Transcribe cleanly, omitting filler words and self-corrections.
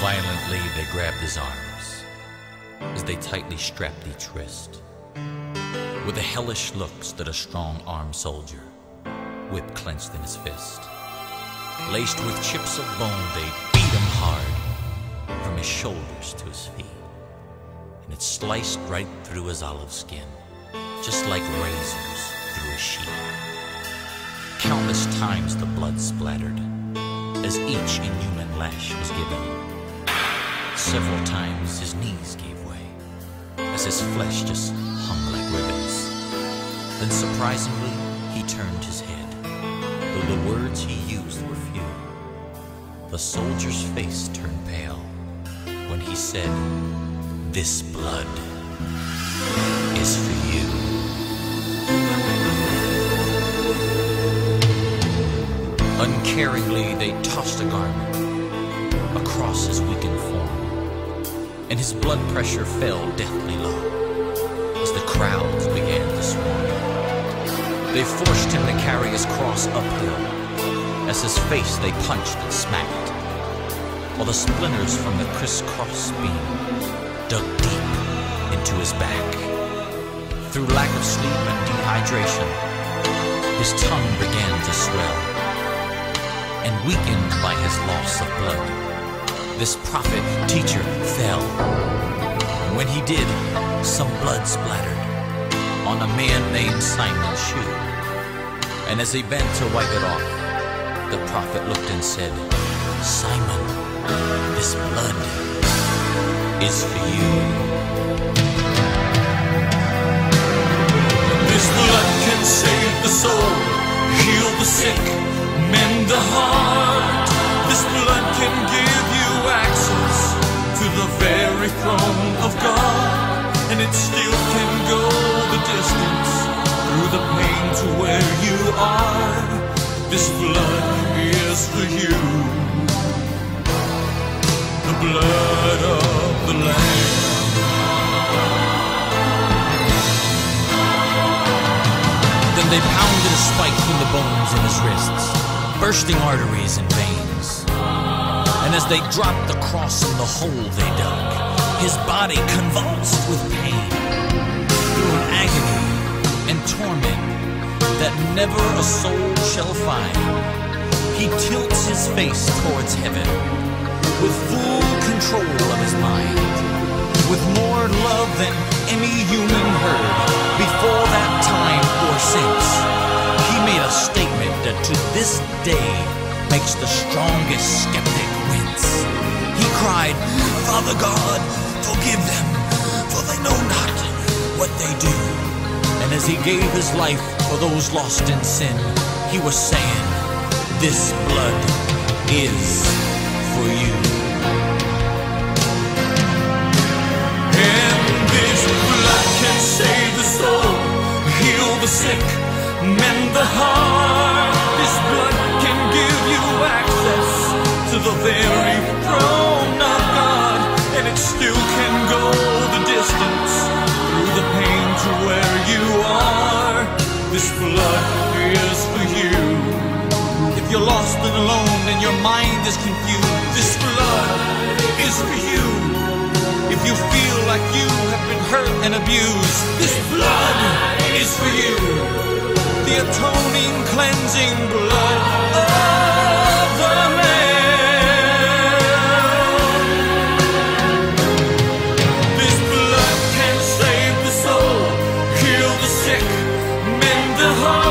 Violently they grabbed his arms as they tightly strapped each wrist. With the hellish look stood a strong-armed soldier, whip clenched in his fist. Laced with chips of bone, they beat him hard from his shoulders to his feet, and it sliced right through his olive skin, just like razors through a sheet. Countless times the blood splattered as each inhuman lash was given. Several times his knees gave way as his flesh just hung like ribbons. Then surprisingly, he turned his head, though the words he used were few. The soldier's face turned pale when he said, "This blood is for you." Uncaringly, they tossed a garment across his weakened form, and his blood pressure fell deathly low as the crowds began to swarm. They forced him to carry his cross uphill as his face they punched and smacked, while the splinters from the crisscross beam dug deep into his back. Through lack of sleep and dehydration, his tongue began to swell, and weakened by his loss of blood, this prophet teacher fell. And when he did, some blood splattered on a man named Simon's shoe. And as he bent to wipe it off, the prophet looked and said, "Simon, this blood is for you." This blood can save the soul, heal the sick, mend the heart. This blood can give you access to the very throne of God, and it still can go the distance through the pain to where you are. This blood is for you, the blood of the Lamb. Then they pounded a spike through the bones in his wrists, bursting arteries and veins. And as they dropped the cross in the hole they dug, his body convulsed with pain. Through an agony and torment that never a soul shall find, he tilts his face towards heaven with full control of his mind, with more love than any human heard before that time or since. He made a statement that to this day makes the strongest skeptic wince. He cried, "Father God, forgive them, for they know not what they do." And as he gave his life for those lost in sin, he was saying, "This blood is for you." And this blood can save the soul, heal the sick, mend the heart. This blood can give you access to the very throne of God, and it still can go the distance through the pain to where you are. This blood is for you. If you're lost and alone and your mind is confused, this blood is for you. If you feel like you have been hurt and abused, this blood is for you. The atoning, cleansing blood of the Lamb. This blood can save the soul, heal the sick, mend the heart.